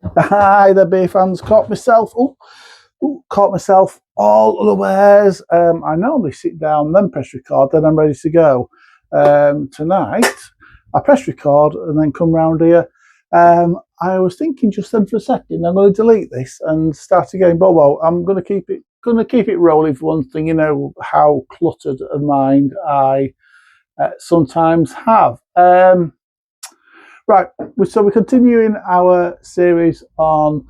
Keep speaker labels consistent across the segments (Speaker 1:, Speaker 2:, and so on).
Speaker 1: Hi there, beer fans. Caught myself all unawares. I normally sit down, then press record, then I'm ready to go. Tonight, I press record and then come round here. I was thinking just then for a second, I'm going to delete this and start again. But well, I'm going to keep it rolling for one thing. You know how cluttered a mind I sometimes have. Right, so we're continuing our series on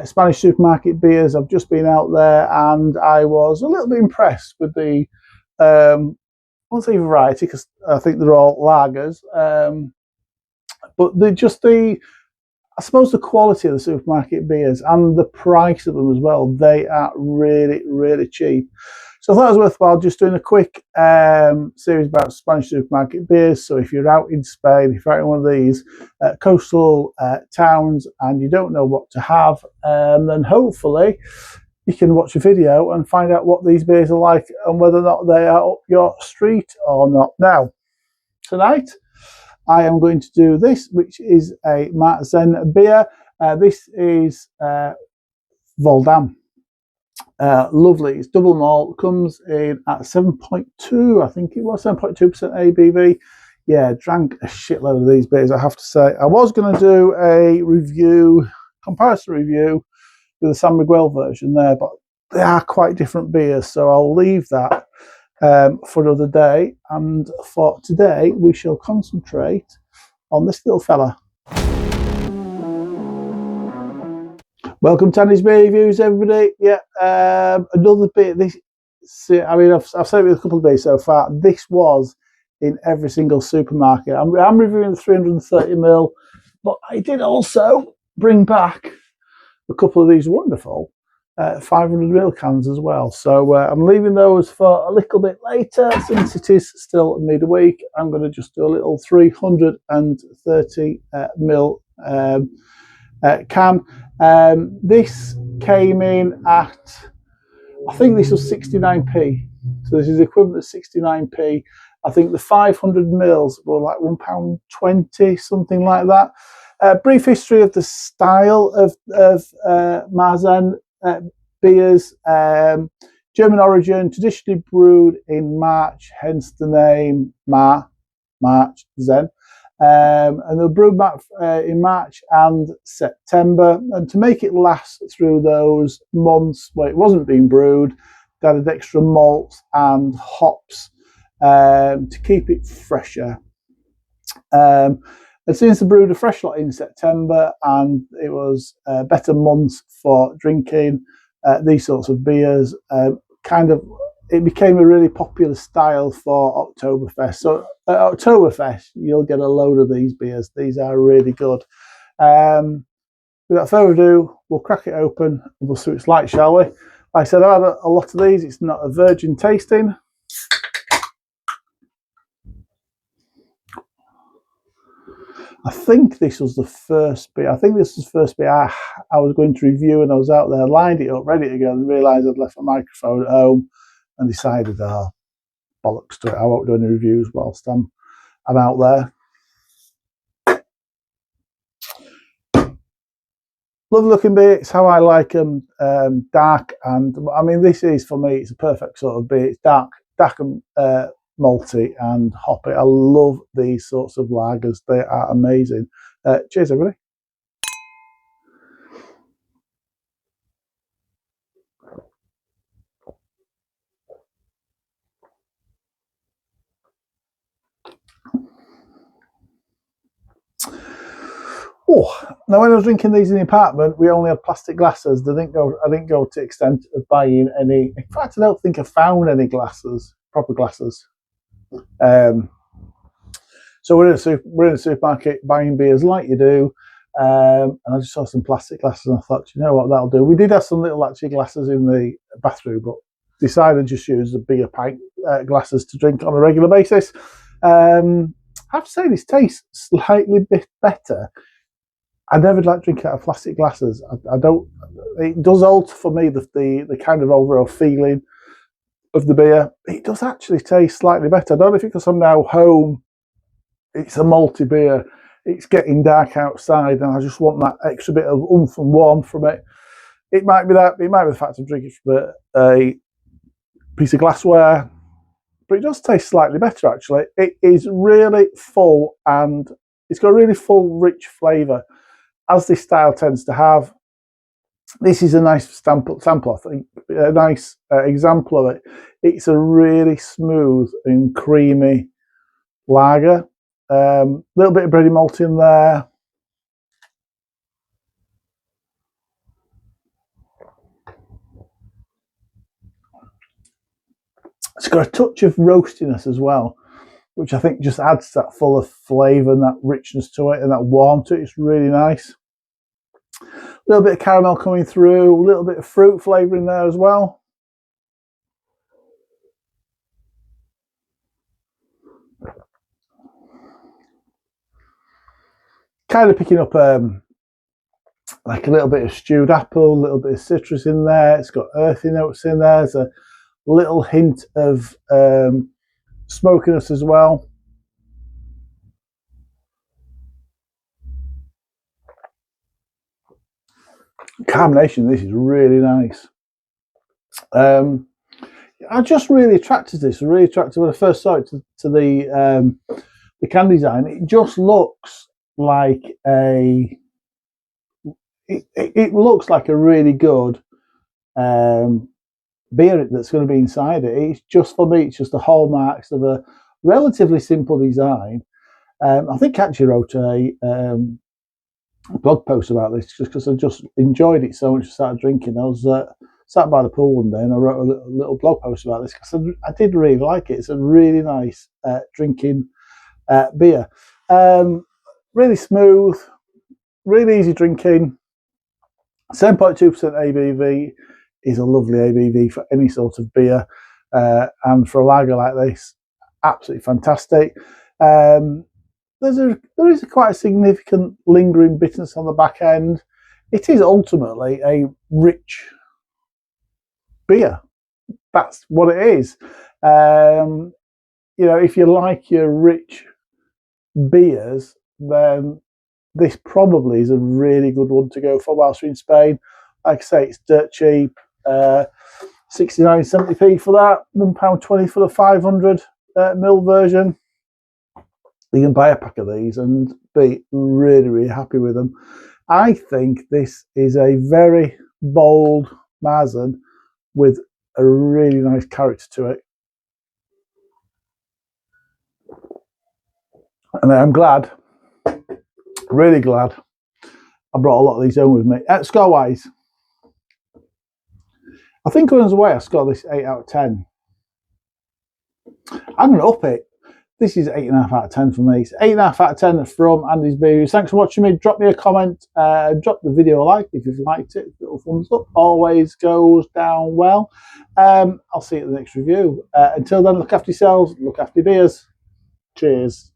Speaker 1: Spanish supermarket beers. I've just been out there and I was a little bit impressed with the, I won't say variety because I think they're all lagers, but I suppose the quality of the supermarket beers and the price of them as well, they are really, really cheap. So I thought it was worthwhile just doing a quick series about Spanish supermarket beers. So if you're out in Spain, if you're out in one of these coastal towns and you don't know what to have, then hopefully you can watch a video and find out what these beers are like and whether or not they are up your street or not. Now, tonight, I am going to do this, which is a Mazenbier. This is Voll-Damm. Lovely. It's double malt. Comes in at 7.2, I think it was 7.2% ABV. Yeah, drank a shitload of these beers, I have to say. I was going to do a comparison review with the San Miguel version there, but they are quite different beers, so I'll leave that for another day. And for today, we shall concentrate on this little fella. Welcome to Andy's Beer Reviews, everybody. Yeah, another beer. I mean, I've said it with a couple of beers so far. This was in every single supermarket. I'm reviewing the 330ml, but I did also bring back a couple of these wonderful 500ml cans as well. So I'm leaving those for a little bit later since it is still midweek. I'm going to just do a little 330ml can. This came in at, I think this was 69p. So this is equivalent to 69p. I think the 500 mils were like £1.20, something like that. Brief history of the style of Mazen beers. German origin, traditionally brewed in March, hence the name March Zen. And they'll brew back in March and September. And to make it last through those months where it wasn't being brewed, they added extra malt and hops to keep it fresher. And since they brewed a fresh lot in September, and it was better months for drinking these sorts of beers, it became a really popular style for Oktoberfest. So at Oktoberfest, you'll get a load of these beers. These are really good. Without further ado, we'll crack it open and we'll see what it's like, shall we? Like I said, I've had a lot of these. It's not a virgin tasting. I think this was the first beer. I think this was the first beer I was going to review, and I was out there, lined it up, ready to go, and realised I'd left my microphone at home. And decided, bollocks to it, I won't do any reviews whilst I'm out there. Lovely looking beer. It's how I like them, dark, and I mean, this is, for me, it's a perfect sort of beer. It's dark and malty and hoppy. I love these sorts of lagers. They are amazing. Cheers, everybody. Oh, now when I was drinking these in the apartment, we only had plastic glasses. I didn't go to the extent of buying any. In fact, I don't think I found any proper glasses. So we're in a supermarket buying beers like you do, and I just saw some plastic glasses and I thought, you know what, that'll do. We did have some little actually glasses in the bathroom, but decided to just use the bigger pint glasses to drink on a regular basis. I have to say, this tastes slightly bit better. I never like drinking out of plastic glasses. I don't. It does alter for me the kind of overall feeling of the beer. It does actually taste slightly better. I don't know if it's because I'm now home. It's a malty beer. it's getting dark outside and I just want that extra bit of oomph and warmth from it. It might be that, it might be the fact I'm drinking from a piece of glassware, but it does taste slightly better actually. It is really full and it's got a really full, rich flavour, as this style tends to have. This is a nice sample I think, a nice example of it. It's a really smooth and creamy lager. Little bit of bready malt in there. It's got a touch of roastiness as well, which I think just adds that full of flavour and that richness to it and that warmth to it. It's really nice. A little bit of caramel coming through, a little bit of fruit flavour in there as well. Kind of picking up like a little bit of stewed apple, a little bit of citrus in there. It's got earthy notes in there. There's a little hint of smokiness as well. Combination of this is really nice. I just really attracted this. Really attracted when I first saw it to the can design. It just looks like a. It looks like a really good beer that's going to be inside it. It's just, for me, it's just the hallmarks of a relatively simple design. I think I actually wrote a blog post about this just because I just enjoyed it so much. I started drinking. I was sat by the pool one day and I wrote a little blog post about this because I did really like it. It's a really nice drinking beer. Really smooth, really easy drinking. 7.2% ABV is a lovely ABV for any sort of beer, and for a lager like this, absolutely fantastic. There is quite a significant lingering bitterness on the back end. It is ultimately a rich beer. That's what it is. You know, if you like your rich beers, then this probably is a really good one to go for whilst you're in Spain. Like I say, it's dirt cheap. 69.70p for that. £1.20 for the 500ml version. You can buy a pack of these and be really, really happy with them. I think this is a very bold Mazen with a really nice character to it. And I'm glad, really glad, I brought a lot of these home with me. Score-wise, I think when I was away, I scored this 8 out of 10. I'm going to up it. This is 8.5 out of 10 for me. It's 8.5 out of 10 from Andy's Beers. Thanks for watching me. Drop me a comment. Drop the video a like if you've liked it. Little thumbs up always goes down well. I'll see you at the next review. Until then, look after yourselves. Look after your beers. Cheers.